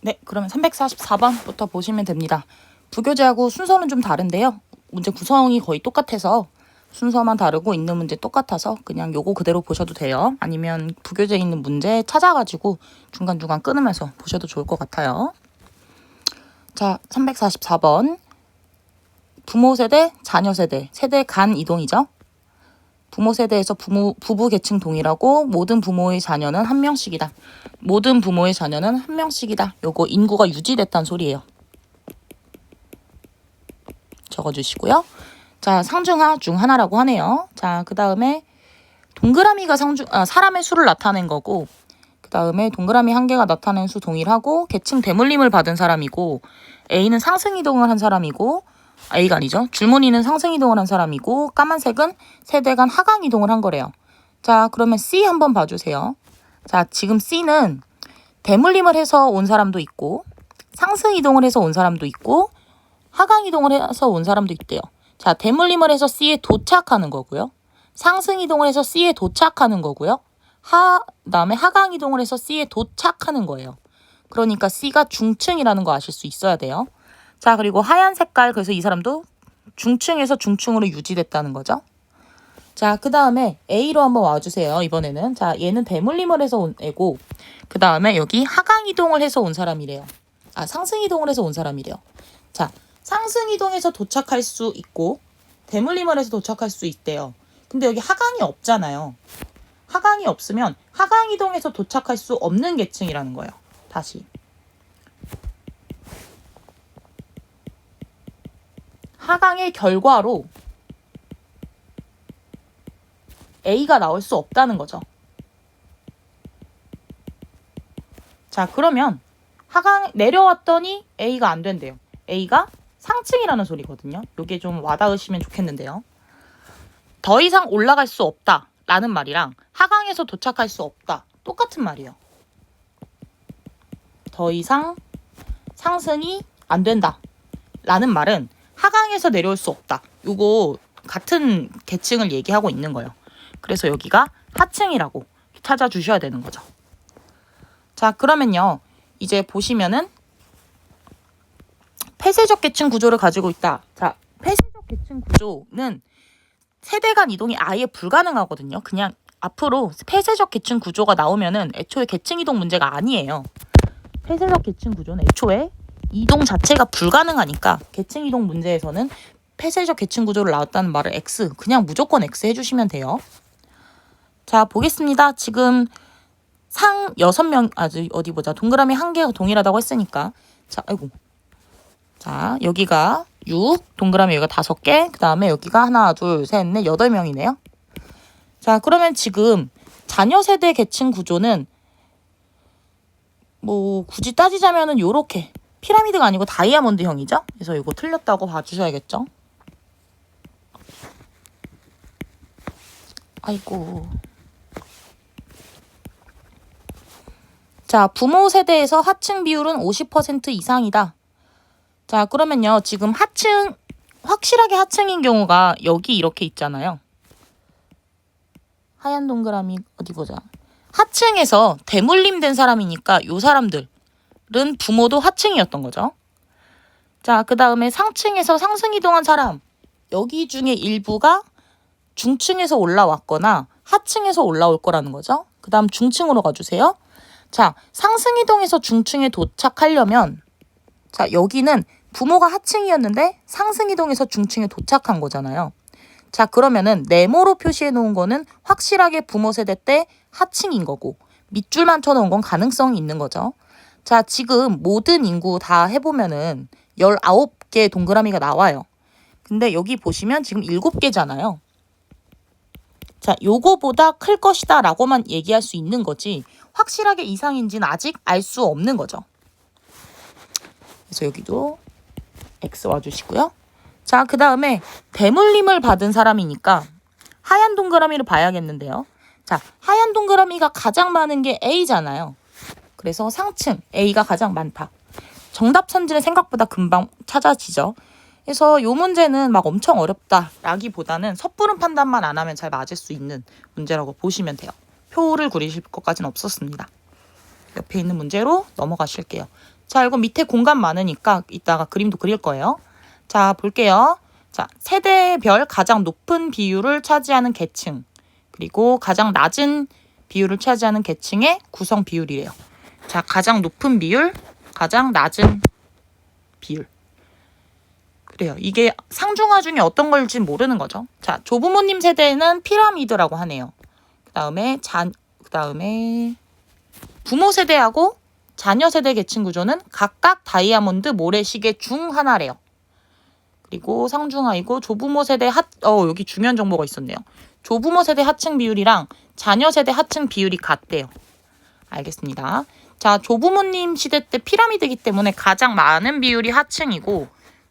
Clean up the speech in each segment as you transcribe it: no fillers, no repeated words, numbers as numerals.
네, 그러면 344번부터 보시면 됩니다. 부교재하고 순서는 좀 다른데요. 문제 구성이 거의 똑같아서 순서만 다르고 있는 문제 똑같아서 그냥 요거 그대로 보셔도 돼요. 아니면 부교재에 있는 문제 찾아가지고 중간중간 끊으면서 보셔도 좋을 것 같아요. 자, 344번. 부모 세대, 자녀 세대, 세대 간 이동이죠. 부모 세대에서 부부 계층 동일하고 모든 부모의 자녀는 한 명씩이다. 모든 부모의 자녀는 한 명씩이다. 요거 인구가 유지됐다는 소리예요. 적어주시고요. 자, 상중하 중 하나라고 하네요. 자, 그 다음에 동그라미가 사람의 수를 나타낸 거고, 그 다음에 동그라미 한 개가 나타낸 수 동일하고 계층 대물림을 받은 사람이고, A는 상승 이동을 한 사람이고, A가 아니죠. 줄무늬는 상승 이동을 한 사람이고, 까만색은 세대 간 하강 이동을 한 거래요. 자, 그러면 C 한번 봐주세요. 자, 지금 C는 대물림을 해서 온 사람도 있고, 상승 이동을 해서 온 사람도 있고, 하강 이동을 해서 온 사람도 있대요. 자, 대물림을 해서 C에 도착하는 거고요. 상승 이동을 해서 C에 도착하는 거고요. 그다음에 하강 이동을 해서 C에 도착하는 거예요. 그러니까 C가 중층이라는 거 아실 수 있어야 돼요. 자, 그리고 하얀 색깔, 그래서 이 사람도 중층에서 중층으로 유지됐다는 거죠. 자, 그 다음에 A로 한번 와주세요. 이번에는. 자, 얘는 대물림을 해서 온 애고, 그 다음에 여기 하강 이동을 해서 온 사람이래요. 아, 상승 이동을 해서 온 사람이래요. 자, 상승 이동해서 도착할 수 있고, 대물림을 해서 도착할 수 있대요. 근데 여기 하강이 없잖아요. 하강이 없으면 하강 이동해서 도착할 수 없는 계층이라는 거예요. 다시. 하강의 결과로 A가 나올 수 없다는 거죠. 자, 그러면 하강 내려왔더니 A가 안 된대요. A가 상층이라는 소리거든요. 이게 좀 와닿으시면 좋겠는데요. 더 이상 올라갈 수 없다 라는 말이랑 하강에서 도착할 수 없다 똑같은 말이에요. 더 이상 상승이 안 된다 라는 말은 하강에서 내려올 수 없다. 요거 같은 계층을 얘기하고 있는 거예요. 그래서 여기가 하층이라고 찾아주셔야 되는 거죠. 자, 그러면요. 이제 보시면은 폐쇄적 계층 구조를 가지고 있다. 자, 폐쇄적 계층 구조는 세대 간 이동이 아예 불가능하거든요. 그냥 앞으로 폐쇄적 계층 구조가 나오면은 애초에 계층 이동 문제가 아니에요. 폐쇄적 계층 구조는 애초에 이동 자체가 불가능하니까 계층 이동 문제에서는 폐쇄적 계층 구조를 나왔다는 말을 X, 그냥 무조건 X 해주시면 돼요. 자, 보겠습니다. 지금 상 6명, 어디 보자. 동그라미 한 개가 동일하다고 했으니까. 자, 아이고. 자, 여기가 6, 동그라미 여기가 5개, 그 다음에 여기가 하나, 둘, 셋, 넷, 8명이네요. 자, 그러면 지금 자녀 세대 계층 구조는 뭐 굳이 따지자면은 요렇게 피라미드가 아니고 다이아몬드형이죠. 그래서 이거 틀렸다고 봐주셔야겠죠. 아이고. 자, 부모 세대에서 하층 비율은 50% 이상이다. 자, 그러면요. 지금 하층, 확실하게 하층인 경우가 여기 이렇게 있잖아요. 하얀 동그라미 어디 보자. 하층에서 대물림된 사람이니까 요 사람들은 부모도 하층이었던 거죠. 자, 그 다음에 상층에서 상승 이동한 사람. 여기 중에 일부가 중층에서 올라왔거나 하층에서 올라올 거라는 거죠. 그 다음 중층으로 가주세요. 자, 상승 이동해서 중층에 도착하려면, 자, 여기는 부모가 하층이었는데 상승 이동해서 중층에 도착한 거잖아요. 자, 그러면은 네모로 표시해 놓은 거는 확실하게 부모 세대 때 하층인 거고, 밑줄만 쳐놓은 건 가능성이 있는 거죠. 자, 지금 모든 인구 다 해보면은 19개 동그라미가 나와요. 근데 여기 보시면 지금 7개잖아요. 자, 요거보다 클 것이다 라고만 얘기할 수 있는 거지 확실하게 이상인지는 아직 알 수 없는 거죠. 그래서 여기도 X 와주시고요. 자, 그 다음에 대물림을 받은 사람이니까 하얀 동그라미를 봐야겠는데요. 자, 하얀 동그라미가 가장 많은 게 A잖아요. 그래서 상층 A가 가장 많다. 정답 선지는 생각보다 금방 찾아지죠. 그래서 이 문제는 막 엄청 어렵다라기보다는 섣부른 판단만 안 하면 잘 맞을 수 있는 문제라고 보시면 돼요. 표를 그리실 것까지는 없었습니다. 옆에 있는 문제로 넘어가실게요. 자, 이거 밑에 공간 많으니까 이따가 그림도 그릴 거예요. 자, 볼게요. 자, 세대별 가장 높은 비율을 차지하는 계층, 그리고 가장 낮은 비율을 차지하는 계층의 구성 비율이래요. 자, 가장 높은 비율, 가장 낮은 비율. 그래요. 이게 상중하 중에 어떤 걸지 모르는 거죠. 자, 조부모님 세대는 피라미드라고 하네요. 그다음에 부모 세대하고 자녀 세대 계층 구조는 각각 다이아몬드 모래시계 중 하나래요. 그리고 상중하이고 조부모 세대 여기 중요한 정보가 있었네요. 조부모 세대 하층 비율이랑 자녀 세대 하층 비율이 같대요. 알겠습니다. 자, 조부모님 시대 때 피라미드이기 때문에 가장 많은 비율이 하층이고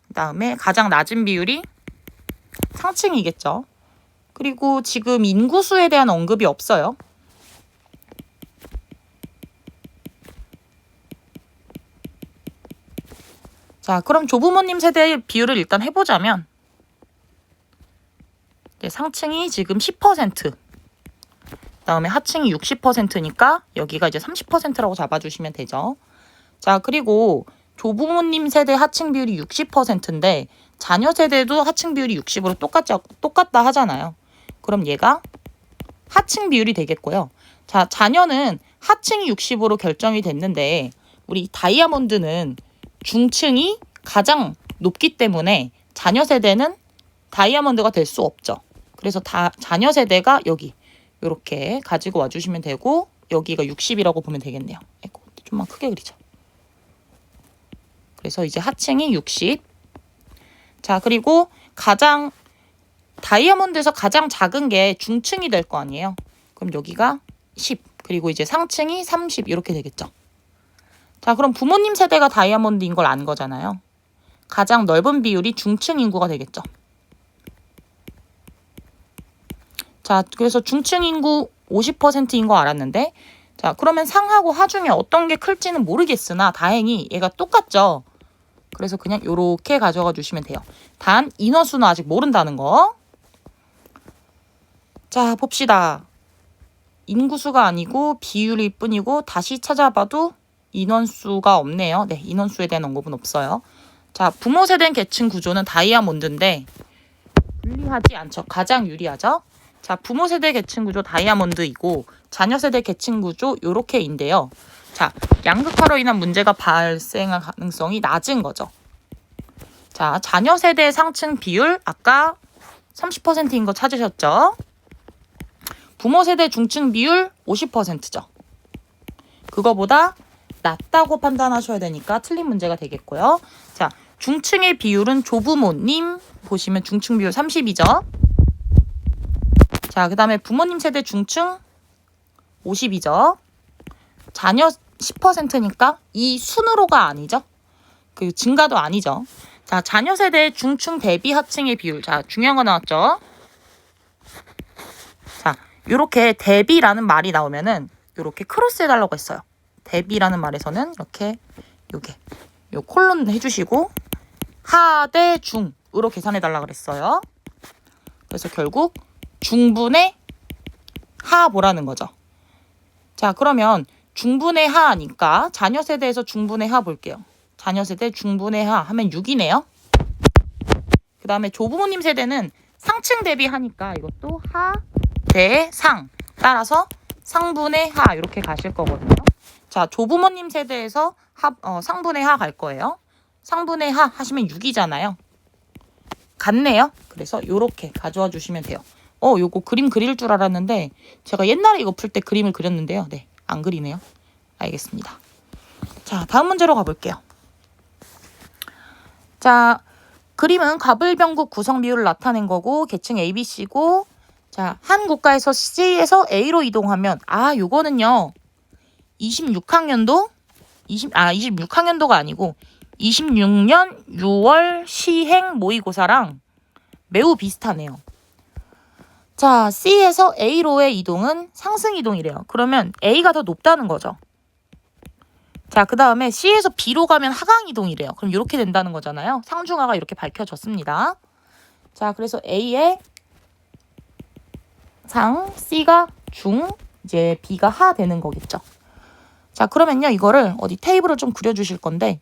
그다음에 가장 낮은 비율이 상층이겠죠. 그리고 지금 인구수에 대한 언급이 없어요. 자, 그럼 조부모님 세대의 비율을 일단 해보자면 상층이 지금 10%, 그다음에 하층이 60%니까 여기가 이제 30%라고 잡아주시면 되죠. 자, 그리고 조부모님 세대 하층 비율이 60%인데 자녀 세대도 하층 비율이 60으로 똑같다 하잖아요. 그럼 얘가 하층 비율이 되겠고요. 자, 자녀는 하층이 60으로 결정이 됐는데 우리 다이아몬드는 중층이 가장 높기 때문에 자녀 세대는 다이아몬드가 될 수 없죠. 그래서 자녀 세대가 여기 이렇게 가지고 와주시면 되고 여기가 60이라고 보면 되겠네요. 좀만 크게 그리죠. 그래서 이제 하층이 60. 자, 그리고 다이아몬드에서 가장 작은 게 중층이 될 거 아니에요. 그럼 여기가 10. 그리고 이제 상층이 30 이렇게 되겠죠. 자, 그럼 부모님 세대가 다이아몬드인 걸 안 거잖아요. 가장 넓은 비율이 중층 인구가 되겠죠. 자, 그래서 중층 인구 50%인 거 알았는데 자, 그러면 상하고 하 중에 어떤 게 클지는 모르겠으나 다행히 얘가 똑같죠. 그래서 그냥 이렇게 가져가 주시면 돼요. 단 인원수는 아직 모른다는 거. 자, 봅시다. 인구수가 아니고 비율일 뿐이고 다시 찾아봐도 인원수가 없네요. 네, 인원수에 대한 언급은 없어요. 자, 부모 세대 계층 구조는 다이아몬드인데 불리하지 않죠. 가장 유리하죠. 자, 부모 세대 계층 구조 다이아몬드이고 자녀 세대 계층 구조 요렇게인데요. 자, 양극화로 인한 문제가 발생할 가능성이 낮은 거죠. 자, 자녀 세대 상층 비율 아까 30%인 거 찾으셨죠? 부모 세대 중층 비율 50%죠. 그거보다 낮다고 판단하셔야 되니까 틀린 문제가 되겠고요. 자, 중층의 비율은 조부모님 보시면 중층 비율 30이죠. 자, 그 다음에 부모님 세대 중층 50이죠. 자녀 10%니까 이 순으로가 아니죠. 그 증가도 아니죠. 자, 자녀 세대 중층 대비 하층의 비율. 자, 중요한 거 나왔죠. 자, 요렇게 대비라는 말이 나오면은 요렇게 크로스 해달라고 했어요. 대비라는 말에서는 이렇게 요 콜론 해주시고 하 대 중으로 계산해달라 그랬어요. 그래서 결국 중분의 하 보라는 거죠. 자, 그러면 중분의 하니까 자녀 세대에서 중분의 하 볼게요. 자녀 세대 중분의 하 하면 6이네요. 그 다음에 조부모님 세대는 상층 대비 하니까 이것도 하 대 상 따라서 상분의 하 이렇게 가실 거거든요. 자, 조부모님 세대에서 상분의 하 갈 거예요. 상분의 하 하시면 6이잖아요. 같네요. 그래서 이렇게 가져와 주시면 돼요. 요거 그림 그릴 줄 알았는데 제가 옛날에 이거 풀 때 그림을 그렸는데요. 네, 안 그리네요. 알겠습니다. 자, 다음 문제로 가볼게요. 자, 그림은 가불병국 구성 비율을 나타낸 거고 계층 ABC고 자, 한 국가에서 C에서 A로 이동하면 요거는요. 26학년도가 아니고 26년 6월 시행 모의고사랑 매우 비슷하네요. 자, C에서 A로의 이동은 상승 이동이래요. 그러면 A가 더 높다는 거죠. 자, 그 다음에 C에서 B로 가면 하강 이동이래요. 그럼 이렇게 된다는 거잖아요. 상중하가 이렇게 밝혀졌습니다. 자, 그래서 A의 상, C가 중, 이제 B가 하 되는 거겠죠. 자, 그러면요, 이거를 어디 테이블을 좀 그려주실 건데,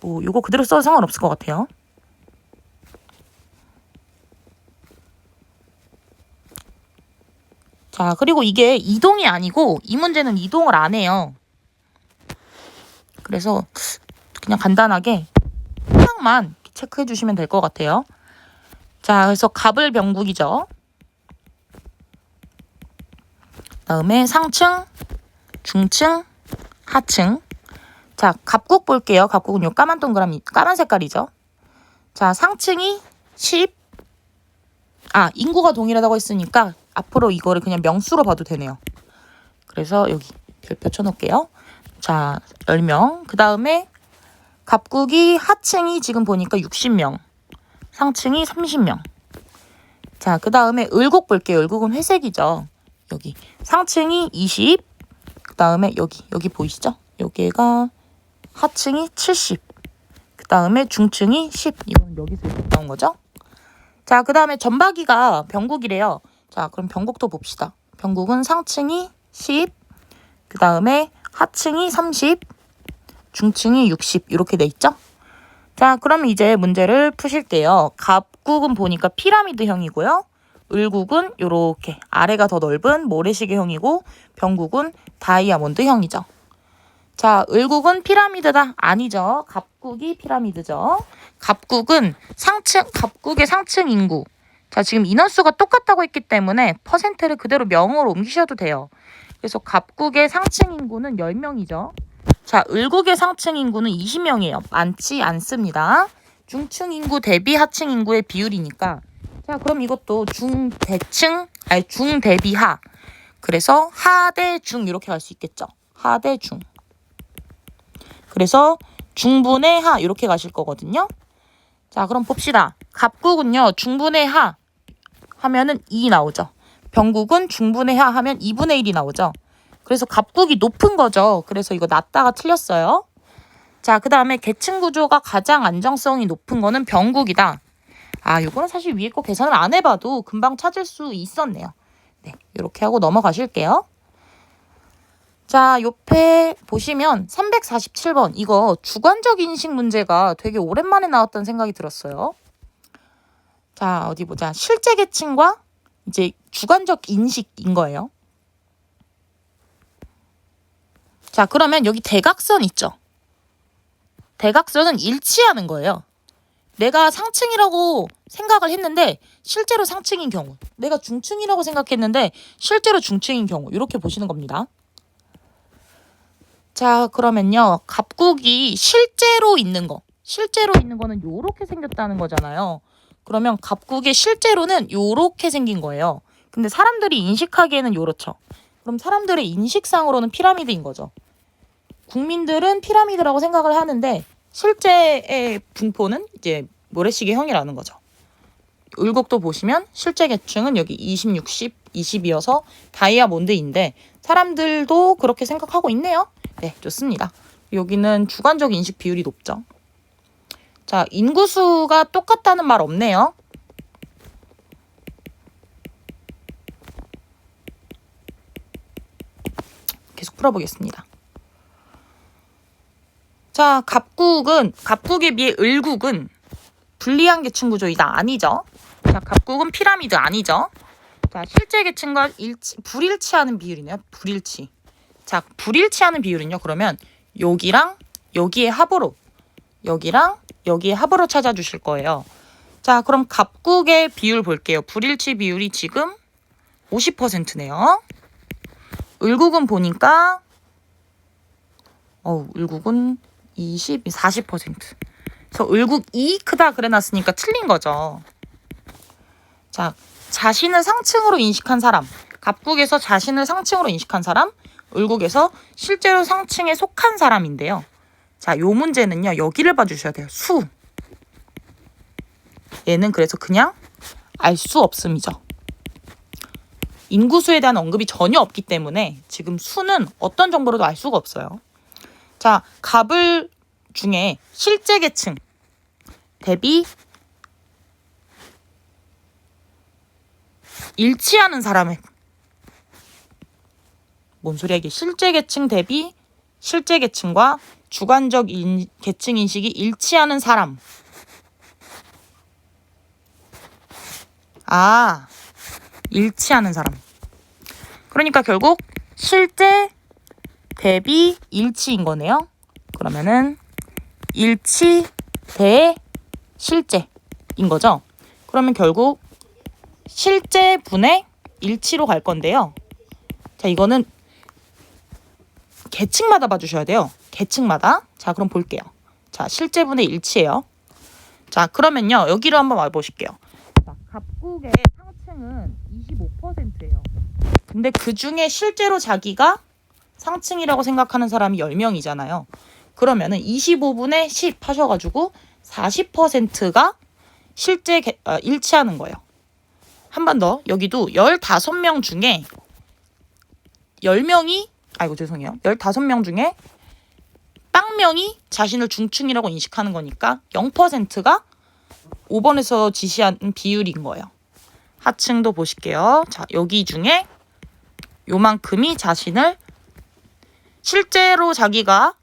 뭐 요거 그대로 써도 상관없을 것 같아요. 자, 그리고 이게 이동이 아니고 이 문제는 이동을 안 해요. 그래서 그냥 간단하게 하나만 체크해 주시면 될 것 같아요. 자, 그래서 갑을 병국이죠. 다음에 상층, 중층, 하층. 자, 갑국 볼게요. 갑국은 요 까만 동그라미, 까만 색깔이죠. 자, 상층이 10. 인구가 동일하다고 했으니까 앞으로 이거를 그냥 명수로 봐도 되네요. 그래서 여기 별표 쳐놓을게요. 자, 10명. 그 다음에 갑국이 하층이 지금 보니까 60명. 상층이 30명. 자, 그 다음에 을국 볼게요. 을국은 회색이죠. 여기 상층이 20. 그 다음에 여기 보이시죠? 여기가 하층이 70. 그 다음에 중층이 10. 이건 여기서 이렇게 나온 거죠. 자, 그 다음에 전박이가 병국이래요. 자, 그럼 병국도 봅시다. 병국은 상층이 10. 그 다음에 하층이 30. 중층이 60. 이렇게 돼 있죠? 자, 그럼 이제 문제를 푸실게요. 갑국은 보니까 피라미드형이고요. 을국은 이렇게 아래가 더 넓은 모래시계형이고 병국은 다이아몬드형이죠. 자, 을국은 피라미드다. 아니죠. 갑국이 피라미드죠. 갑국은 갑국의 상층 인구. 자, 지금 인원수가 똑같다고 했기 때문에 퍼센트를 그대로 명으로 옮기셔도 돼요. 그래서 갑국의 상층 인구는 10명이죠. 자, 을국의 상층 인구는 20명이에요. 많지 않습니다. 중층 인구 대비 하층 인구의 비율이니까. 자, 그럼 이것도 중 대비 하. 그래서 하 대 중 이렇게 갈 수 있겠죠. 하 대 중. 그래서 중분의 하 이렇게 가실 거거든요. 자, 그럼 봅시다. 갑국은요. 중분의 하 하면은 2 나오죠. 병국은 중분의 하 하면 2분의 1이 나오죠. 그래서 갑국이 높은 거죠. 그래서 이거 낮다가 틀렸어요. 자, 그 다음에 계층 구조가 가장 안정성이 높은 거는 병국이다. 요거는 사실 위에 거 계산을 안 해봐도 금방 찾을 수 있었네요. 네, 이렇게 하고 넘어가실게요. 자, 옆에 보시면 347번 이거 주관적 인식 문제가 되게 오랜만에 나왔다는 생각이 들었어요. 자, 어디 보자. 실제 계층과 이제 주관적 인식인 거예요. 자, 그러면 여기 대각선 있죠? 대각선은 일치하는 거예요. 내가 상층이라고 생각을 했는데 실제로 상층인 경우, 내가 중층이라고 생각했는데 실제로 중층인 경우 이렇게 보시는 겁니다. 자, 그러면요. 갑국이 실제로 있는 거는 요렇게 생겼다는 거잖아요. 그러면 갑국의 실제로는 요렇게 생긴 거예요. 근데 사람들이 인식하기에는 요렇죠. 그럼 사람들의 인식상으로는 피라미드인 거죠. 국민들은 피라미드라고 생각을 하는데 실제의 분포는 이제 모래시계형이라는 거죠. 을국도 보시면 실제 계층은 여기 20, 60, 20이어서 다이아몬드인데 사람들도 그렇게 생각하고 있네요. 네, 좋습니다. 여기는 주관적 인식 비율이 높죠. 자, 인구수가 똑같다는 말 없네요. 계속 풀어보겠습니다. 자, 갑국에 비해 을국은 불리한 계층 구조이다. 아니죠. 자, 갑국은 피라미드 아니죠. 자, 실제 계층과 불일치하는 비율이네요. 불일치. 자, 불일치하는 비율은요. 그러면 여기랑 여기의 합으로 여기랑 여기의 합으로 찾아주실 거예요. 자, 그럼 갑국의 비율 볼게요. 불일치 비율이 지금 50%네요. 을국은 보니까 을국은 40%. 그래서 을국이 크다 그래놨으니까 틀린 거죠. 자, 자신을 상층으로 인식한 사람. 갑국에서 자신을 상층으로 인식한 사람. 을국에서 실제로 상층에 속한 사람인데요. 자, 요 문제는요. 여기를 봐주셔야 돼요. 수. 얘는 그래서 그냥 알 수 없음이죠. 인구수에 대한 언급이 전혀 없기 때문에 지금 수는 어떤 정보로도 알 수가 없어요. 자, 갑을 중에 실제 계층 대비 일치하는 사람의 뭔 소리야 이게 실제 계층 대비 실제 계층과 주관적 계층 인식이 일치하는 사람. 아, 일치하는 사람. 그러니까 결국 실제 대비 일치인 거네요. 그러면은 일치 대 실제인 거죠. 그러면 결국 실제 분의 일치로 갈 건데요. 자, 이거는 계층마다 봐주셔야 돼요. 계층마다. 자, 그럼 볼게요. 자, 실제 분의 일치예요. 자, 그러면요. 여기로 한번 와보실게요. 자, 갑국의 상층은 25%예요. 근데 그 중에 실제로 자기가 상층이라고 생각하는 사람이 10명이잖아요. 그러면은 25분의 10 하셔가지고 40%가 실제 일치하는 거예요. 한 번 더. 여기도 15명 중에 10명이 15명 중에 빵명이 자신을 중층이라고 인식하는 거니까 0%가 5번에서 지시한 비율인 거예요. 하층도 보실게요. 자, 여기 중에 요만큼이 자신을 실제로 자기가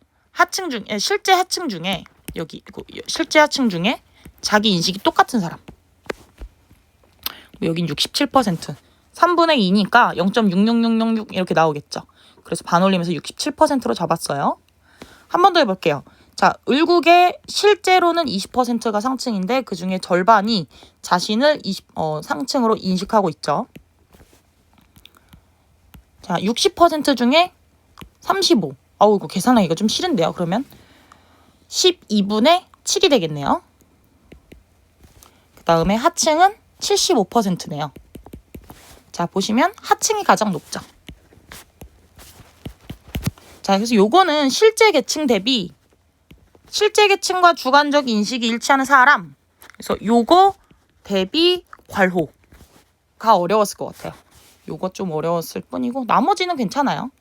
실제 하층 중에 실제 하층 중에 자기 인식이 똑같은 사람. 여긴 67%. 3분의 2니까 0.66666 이렇게 나오겠죠. 그래서 반올림에서 67%로 잡았어요. 한 번 더 해볼게요. 자, 을국의 실제로는 20%가 상층인데 그 중에 절반이 자신을 상층으로 인식하고 있죠. 자, 60% 중에 35. 이거 계산하기가 좀 싫은데요. 그러면 12분의 7이 되겠네요. 그 다음에 하층은 75%네요. 자, 보시면 하층이 가장 높죠. 자, 그래서 요거는 실제 계층 대비 실제 계층과 주관적 인식이 일치하는 사람. 그래서 요거 대비 괄호가 어려웠을 것 같아요. 요거 좀 어려웠을 뿐이고 나머지는 괜찮아요.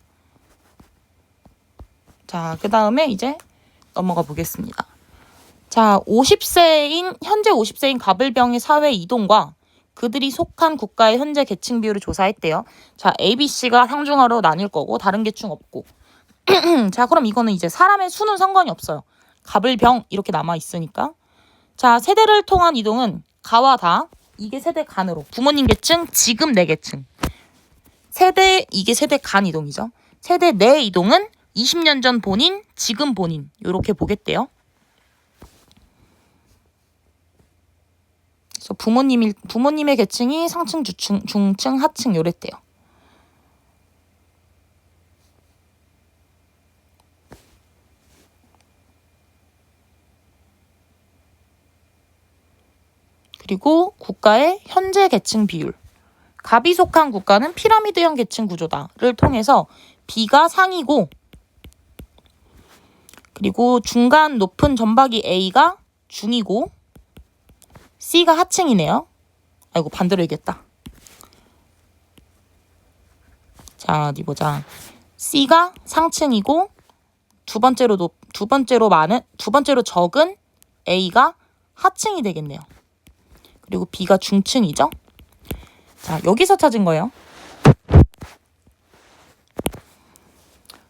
자, 그 다음에 이제 넘어가 보겠습니다. 자, 현재 50세인 갑을병의 사회 이동과 그들이 속한 국가의 현재 계층 비율을 조사했대요. 자, A, B, C가 상중하로 나뉠 거고 다른 계층 없고. 자, 그럼 이거는 이제 사람의 수는 상관이 없어요. 갑을병 이렇게 남아 있으니까. 자, 세대를 통한 이동은 가와 다. 이게 세대 간으로. 부모님 계층, 지금 내 계층. 이게 세대 간 이동이죠. 세대 내 이동은 20년 전 본인, 지금 본인. 이렇게 보겠대요. 그래서 부모님의 계층이 상층, 중층, 하층 요랬대요. 그리고 국가의 현재 계층 비율. 갑이 속한 국가는 피라미드형 계층 구조다를 통해서 B가 상이고 그리고 중간 높은 점박이 A가 중이고 C가 하층이네요. 아이고, 반대로 얘기했다. 자, 어디 보자. C가 상층이고 두 번째로 적은 A가 하층이 되겠네요. 그리고 B가 중층이죠. 자, 여기서 찾은 거예요.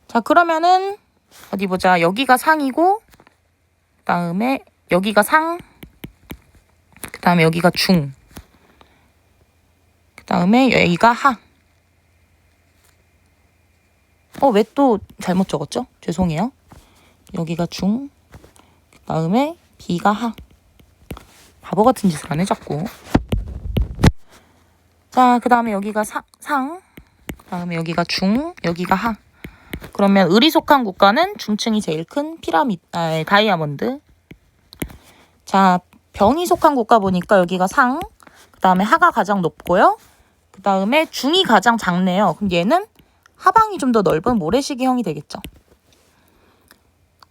자, 그러면은 어디 보자. 여기가 상이고 그다음에 여기가 상, 그다음에 여기가 중, 그다음에 여기가 하. 왜 또 잘못 적었죠? 죄송해요. 여기가 중, 그다음에 B가 하. 바보 같은 짓을 안 해 자꾸. 자, 그다음에 여기가 상, 그다음에 여기가 중, 여기가 하. 그러면 을이 속한 국가는 중층이 제일 큰 다이아몬드. 자, 병이 속한 국가 보니까 여기가 상, 그다음에 하가 가장 높고요. 그다음에 중이 가장 작네요. 그럼 얘는 하방이 좀 더 넓은 모래시계형이 되겠죠.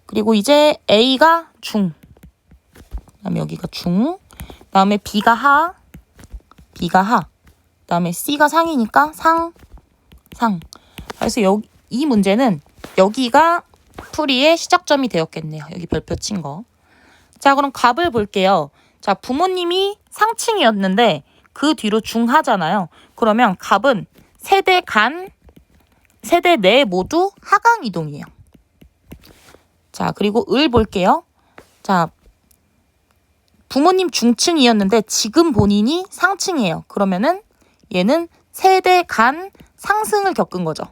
그리고 이제 A가 중, 그다음에 여기가 중, 그다음에 B가 하, 그다음에 C가 상이니까 상. 그래서 이 문제는 여기가 풀이의 시작점이 되었겠네요. 여기 별표 친 거. 자, 그럼 갑을 볼게요. 자, 부모님이 상층이었는데 그 뒤로 중하잖아요. 그러면 갑은 세대 내 모두 하강 이동이에요. 자, 그리고 을 볼게요. 자, 부모님 중층이었는데 지금 본인이 상층이에요. 그러면은 얘는 세대 간 상승을 겪은 거죠.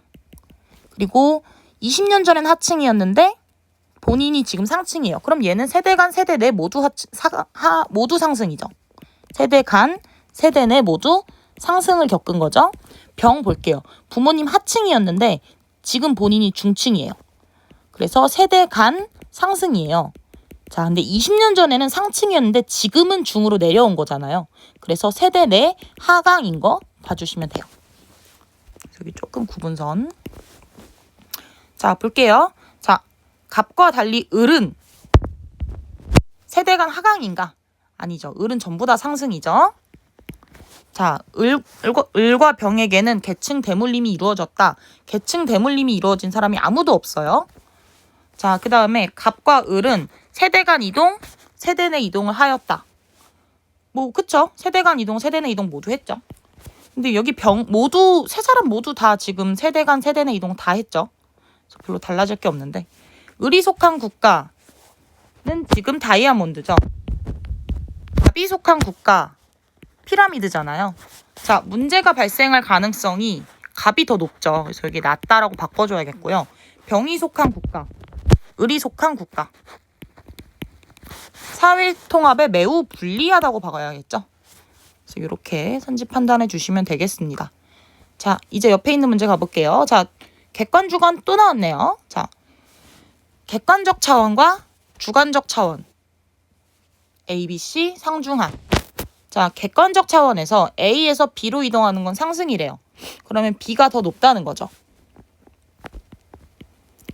그리고 20년 전엔 하층이었는데 본인이 지금 상층이에요. 그럼 얘는 세대 간 세대 내 모두 모두 상승이죠. 세대 간 세대 내 모두 상승을 겪은 거죠. 병 볼게요. 부모님 하층이었는데 지금 본인이 중층이에요. 그래서 세대 간 상승이에요. 자, 근데 20년 전에는 상층이었는데 지금은 중으로 내려온 거잖아요. 그래서 세대 내 하강인 거 봐주시면 돼요. 여기 조금 구분선. 자, 볼게요. 자, 갑과 달리 을은 세대 간 하강인가? 아니죠. 을은 전부 다 상승이죠. 자, 을과 병에게는 계층 대물림이 이루어졌다. 계층 대물림이 이루어진 사람이 아무도 없어요. 자, 그 다음에 갑과 을은 세대 간 이동, 세대 내 이동을 하였다. 뭐 그쵸? 세대 간 이동, 세대 내 이동 모두 했죠. 근데 여기 세 사람 모두 다 지금 세대 간 세대 내 이동 다 했죠. 그래서 별로 달라질 게 없는데 을이 속한 국가는 지금 다이아몬드죠. 갑이 속한 국가 피라미드잖아요. 자, 문제가 발생할 가능성이 갑이 더 높죠. 그래서 여기 낮다라고 바꿔줘야겠고요. 병이 속한 국가, 을이 속한 국가. 사회통합에 매우 불리하다고 박아야겠죠. 그래서 이렇게 선지 판단해 주시면 되겠습니다. 자, 이제 옆에 있는 문제 가볼게요. 자, 객관 주관 또 나왔네요. 자, 객관적 차원과 주관적 차원. A, B, C 상중하. 자, 객관적 차원에서 A에서 B로 이동하는 건 상승이래요. 그러면 B가 더 높다는 거죠.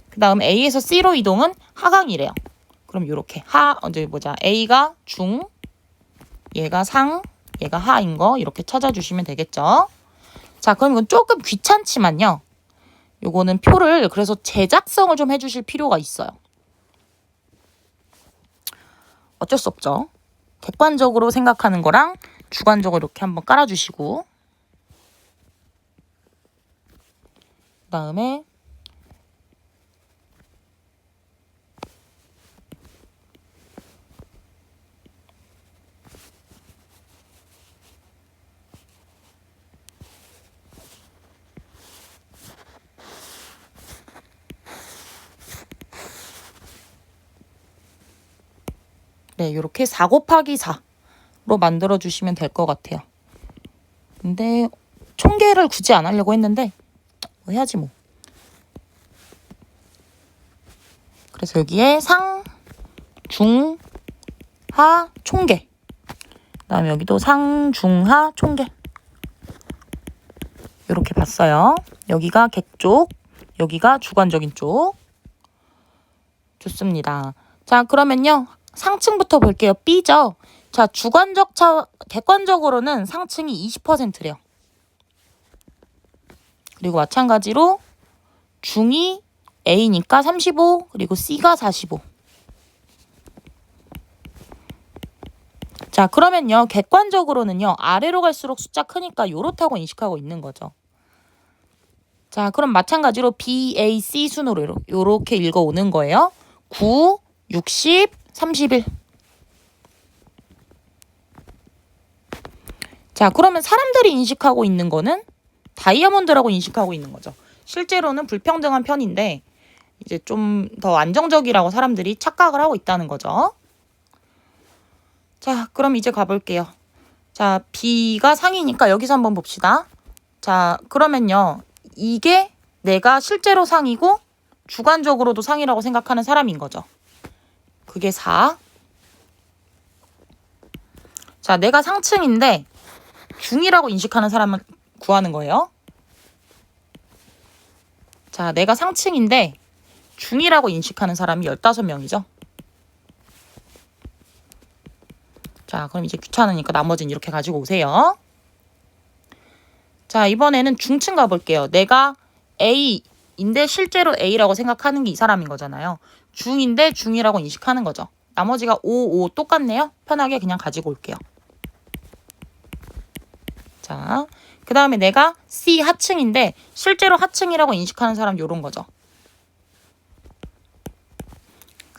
그 다음 A에서 C로 이동은 하강이래요. 그럼 이렇게 A가 중, 얘가 상, 얘가 하인 거 이렇게 찾아주시면 되겠죠. 자, 그럼 이건 조금 귀찮지만요. 요거는 표를 그래서 제작성을 좀 해주실 필요가 있어요. 어쩔 수 없죠. 객관적으로 생각하는 거랑 주관적으로 이렇게 한번 깔아주시고 그다음에 네, 이렇게 4 곱하기 4로 만들어주시면 될 것 같아요. 근데 총계를 굳이 안 하려고 했는데 뭐 해야지 뭐. 그래서 여기에 상, 중, 하, 총계. 그다음에 여기도 상, 중, 하, 총계. 이렇게 봤어요. 여기가 객쪽, 여기가 주관적인 쪽. 좋습니다. 자, 그러면요. 상층부터 볼게요. B죠. 자, 객관적으로는 상층이 20%래요. 그리고 마찬가지로 중이 A니까 35, 그리고 C가 45. 자, 그러면요. 객관적으로는요. 아래로 갈수록 숫자 크니까 요렇다고 인식하고 있는 거죠. 자, 그럼 마찬가지로 B, A, C 순으로 요렇게 읽어오는 거예요. 9, 60, 31. 자, 그러면 사람들이 인식하고 있는 거는 다이아몬드라고 인식하고 있는 거죠. 실제로는 불평등한 편인데 이제 좀 더 안정적이라고 사람들이 착각을 하고 있다는 거죠. 자, 그럼 이제 가볼게요. 자, B가 상이니까 여기서 한번 봅시다. 자, 그러면요. 이게 내가 실제로 상이고 주관적으로도 상이라고 생각하는 사람인 거죠. 그게 4. 자, 내가 상층인데 중이라고 인식하는 사람을 구하는 거예요. 자, 내가 상층인데 중이라고 인식하는 사람이 15명이죠. 자, 그럼 이제 귀찮으니까 나머지는 이렇게 가지고 오세요. 자, 이번에는 중층 가볼게요. 내가 A인데 실제로 A라고 생각하는 게 이 사람인 거잖아요. 중인데 중이라고 인식하는 거죠. 나머지가 5, 5 똑같네요. 편하게 그냥 가지고 올게요. 자, 그 다음에 내가 C 하층인데 실제로 하층이라고 인식하는 사람 요런 거죠.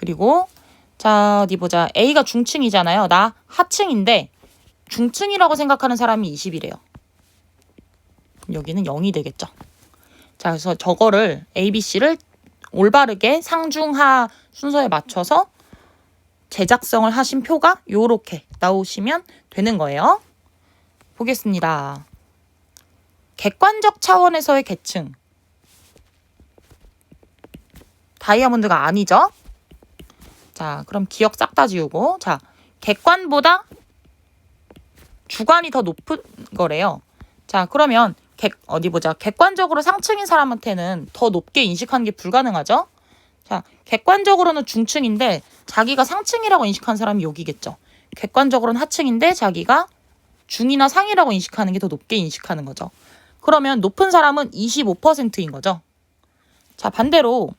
그리고 자, 어디 보자. A가 중층이잖아요. 나 하층인데 중층이라고 생각하는 사람이 20이래요. 여기는 0이 되겠죠. 자, 그래서 저거를 A, B, C를 올바르게 상중하 순서에 맞춰서 제작성을 하신 표가 요렇게 나오시면 되는 거예요. 보겠습니다. 객관적 차원에서의 계층. 다이아몬드가 아니죠? 자, 그럼 기억 싹 다 지우고. 자, 객관보다 주관이 더 높은 거래요. 자, 그러면 어디 보자. 객관적으로 상층인 사람한테는 더 높게 인식하는 게 불가능하죠? 자, 객관적으로는 중층인데 자기가 상층이라고 인식하는 사람이 여기겠죠. 객관적으로는 하층인데 자기가 중이나 상이라고 인식하는 게 더 높게 인식하는 거죠. 그러면 높은 사람은 25%인 거죠. 자, 반대로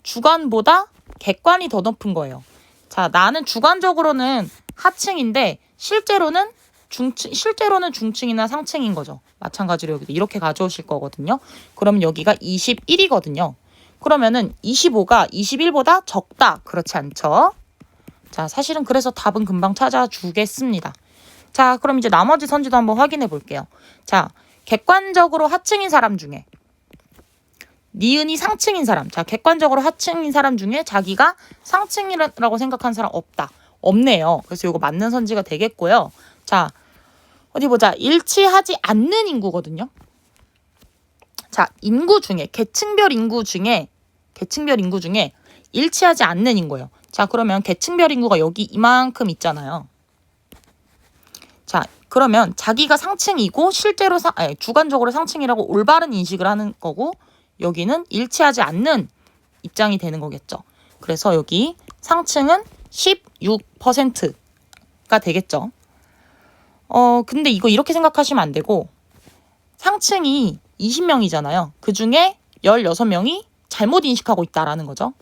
주관보다 객관이 더 높은 거예요. 자, 나는 주관적으로는 하층인데 실제로는 중층이나 상층인 거죠. 마찬가지로 여기도 이렇게 가져오실 거거든요. 그러면 여기가 21이거든요. 그러면은 25가 21보다 적다. 그렇지 않죠? 자, 사실은 그래서 답은 금방 찾아주겠습니다. 자, 그럼 이제 나머지 선지도 한번 확인해 볼게요. 자, 객관적으로 하층인 사람 중에 니은이 상층인 사람. 자, 객관적으로 하층인 사람 중에 자기가 상층이라고 생각하는 사람 없다. 없네요. 그래서 이거 맞는 선지가 되겠고요. 자, 어디 보자. 일치하지 않는 인구거든요. 자, 인구 중에 계층별 인구 중에 일치하지 않는 인구예요. 자, 그러면 계층별 인구가 여기 이만큼 있잖아요. 자, 그러면 자기가 상층이고 실제로 주관적으로 상층이라고 올바른 인식을 하는 거고 여기는 일치하지 않는 입장이 되는 거겠죠. 그래서 여기 상층은 16%가 되겠죠. 근데 이거 이렇게 생각하시면 안 되고 상층이 20명이잖아요. 그 중에 16명이 잘못 인식하고 있다라는 거죠.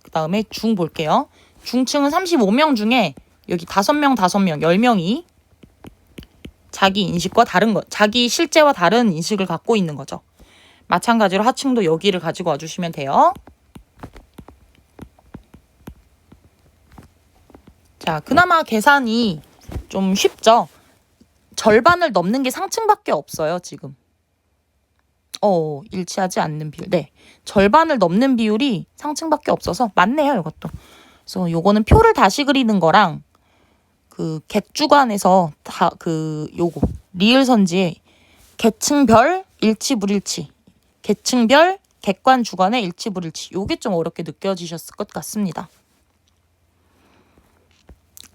그 다음에 중 볼게요. 중층은 35명 중에 여기 5명, 10명이 자기 인식과 자기 실제와 다른 인식을 갖고 있는 거죠. 마찬가지로 하층도 여기를 가지고 와주시면 돼요. 자, 그나마 계산이 좀 쉽죠. 절반을 넘는 게 상층밖에 없어요, 지금. 일치하지 않는 비율. 네. 절반을 넘는 비율이 상층밖에 없어서 맞네요, 이것도. 그래서 요거는 표를 다시 그리는 거랑 그 객주관에서 요거 리을 선지에 계층별 일치 불일치. 계층별 객관 주관의 일치 불일치. 요게 좀 어렵게 느껴지셨을 것 같습니다.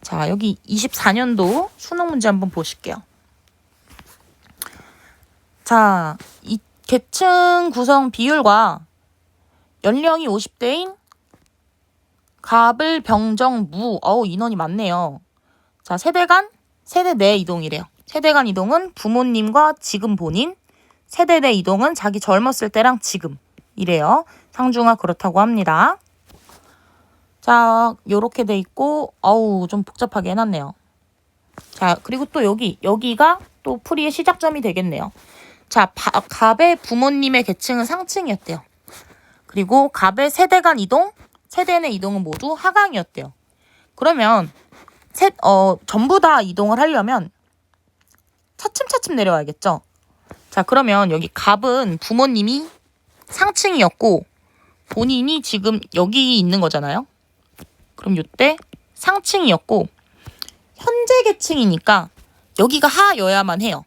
자, 여기 24년도 수능 문제 한번 보실게요. 자, 이 계층 구성 비율과 연령이 50대인 갑을, 병정, 무. 인원이 많네요. 자, 세대 내 이동이래요. 세대 간 이동은 부모님과 지금 본인, 세대 내 이동은 자기 젊었을 때랑 지금 이래요. 상중하 그렇다고 합니다. 자, 요렇게 돼 있고 좀 복잡하게 해놨네요. 자, 그리고 또 여기가 또 풀이의 시작점이 되겠네요. 자, 갑의 부모님의 계층은 상층이었대요. 그리고 갑의 세대 간 이동, 세대 내 이동은 모두 하강이었대요. 그러면 전부 다 이동을 하려면 차츰차츰 내려와야겠죠. 자, 그러면 여기 갑은 부모님이 상층이었고 본인이 지금 여기 있는 거잖아요. 그럼 이때 상층이었고 현재 계층이니까 여기가 하여야만 해요.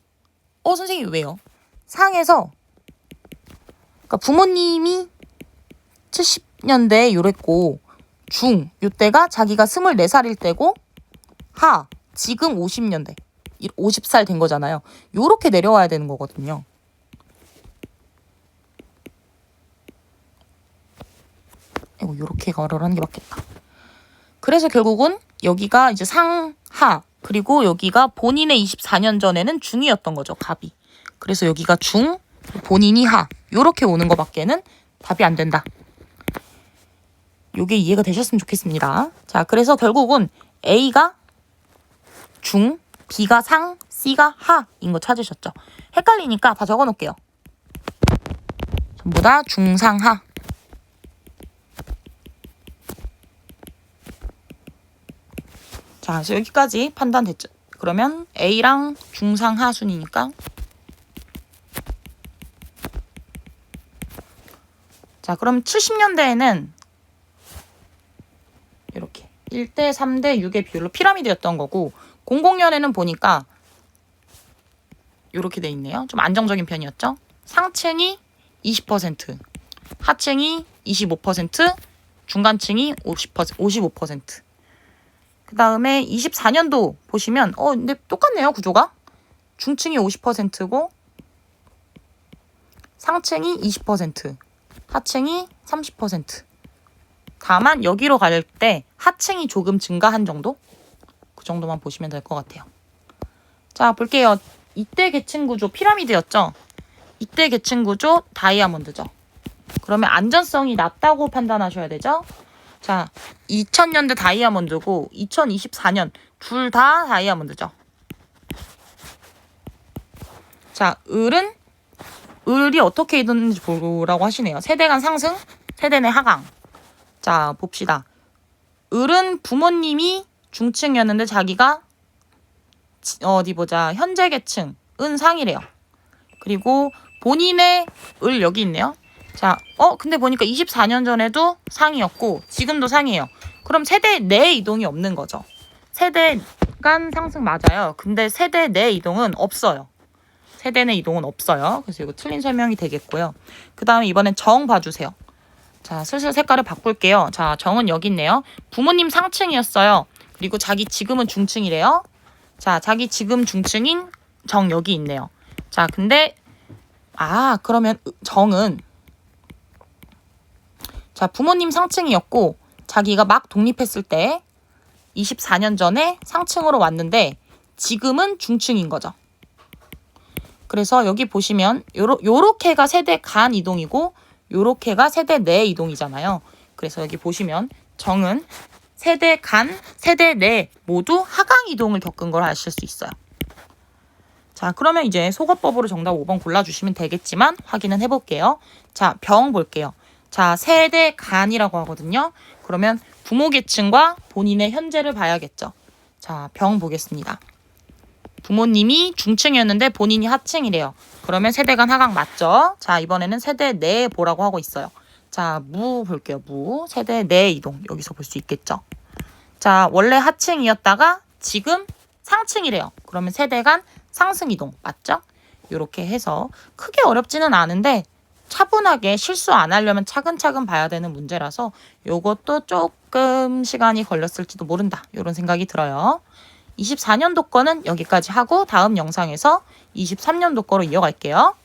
선생님 왜요? 상에서 그러니까 부모님이 70년대에 요랬고 중 요때가 자기가 24살일 때고 하 지금 50년대 50살 된 거잖아요. 요렇게 내려와야 되는 거거든요. 요렇게 가로를 하는 게 맞겠다. 그래서 결국은 여기가 이제 상하 그리고 여기가 본인의 24년 전에는 중이었던 거죠. 갑이. 그래서 여기가 중 본인이 하 요렇게 오는 거밖에는 답이 안 된다. 요게 이해가 되셨으면 좋겠습니다. 자, 그래서 결국은 A가 중, B가 상, C가 하인 거 찾으셨죠? 헷갈리니까 다 적어 놓을게요. 전부 다 중상하. 자, 그래서 여기까지 판단됐죠. 그러면 A랑 중상하순이니까 자, 그럼 70년대에는 이렇게 1대 3대 6의 비율로 피라미드였던 거고 00년에는 보니까 이렇게 돼 있네요. 좀 안정적인 편이었죠. 상층이 20%, 하층이 25%, 중간층이 55%. 그 다음에 24년도 보시면 근데 똑같네요. 구조가. 중층이 50%고 상층이 20%, 하층이 30%. 다만 여기로 갈 때 하층이 조금 증가한 정도? 그 정도만 보시면 될 것 같아요. 자, 볼게요. 이때 계층 구조 피라미드였죠. 이때 계층 구조 다이아몬드죠. 그러면 안전성이 낮다고 판단하셔야 되죠. 자, 2000년대 다이아몬드고 2024년 둘 다 다이아몬드죠. 자, 을이 어떻게 이동했는지 보라고 하시네요. 세대 간 상승, 세대 내 하강. 자, 봅시다. 을은 부모님이 중층이었는데 자기가 어디 보자. 현재 계층은 상이래요. 그리고 본인의 을 여기 있네요. 자, 근데 보니까 24년 전에도 상이었고 지금도 상이에요. 그럼 세대 내 이동이 없는 거죠. 세대 간 상승 맞아요. 근데 세대 내 이동은 없어요. 세대 내 이동은 없어요. 그래서 이거 틀린 설명이 되겠고요. 그 다음에 이번엔 정 봐주세요. 자, 슬슬 색깔을 바꿀게요. 자, 정은 여기 있네요. 부모님 상층이었어요. 그리고 자기 지금은 중층이래요. 자, 자기 지금 중층인 정 여기 있네요. 자, 근데 그러면 정은 자, 부모님 상층이었고 자기가 막 독립했을 때 24년 전에 상층으로 왔는데 지금은 중층인 거죠. 그래서 여기 보시면 요렇게가 세대 간 이동이고 요렇게가 세대 내 이동이잖아요. 그래서 여기 보시면 정은 세대 간, 세대 내 모두 하강 이동을 겪은 걸 아실 수 있어요. 자, 그러면 이제 속어법으로 정답 5번 골라주시면 되겠지만 확인은 해볼게요. 자, 병 볼게요. 자, 세대 간이라고 하거든요. 그러면 부모 계층과 본인의 현재를 봐야겠죠. 자, 병 보겠습니다. 부모님이 중층이었는데 본인이 하층이래요. 그러면 세대 간 하강 맞죠? 자, 이번에는 세대 내 보라고 하고 있어요. 자, 무 볼게요. 무, 세대 내 이동 여기서 볼 수 있겠죠. 자, 원래 하층이었다가 지금 상층이래요. 그러면 세대 간 상승 이동 맞죠? 이렇게 해서 크게 어렵지는 않은데 차분하게 실수 안 하려면 차근차근 봐야 되는 문제라서 이것도 조금 시간이 걸렸을지도 모른다. 이런 생각이 들어요. 24년도 거는 여기까지 하고 다음 영상에서 23년도 거로 이어갈게요.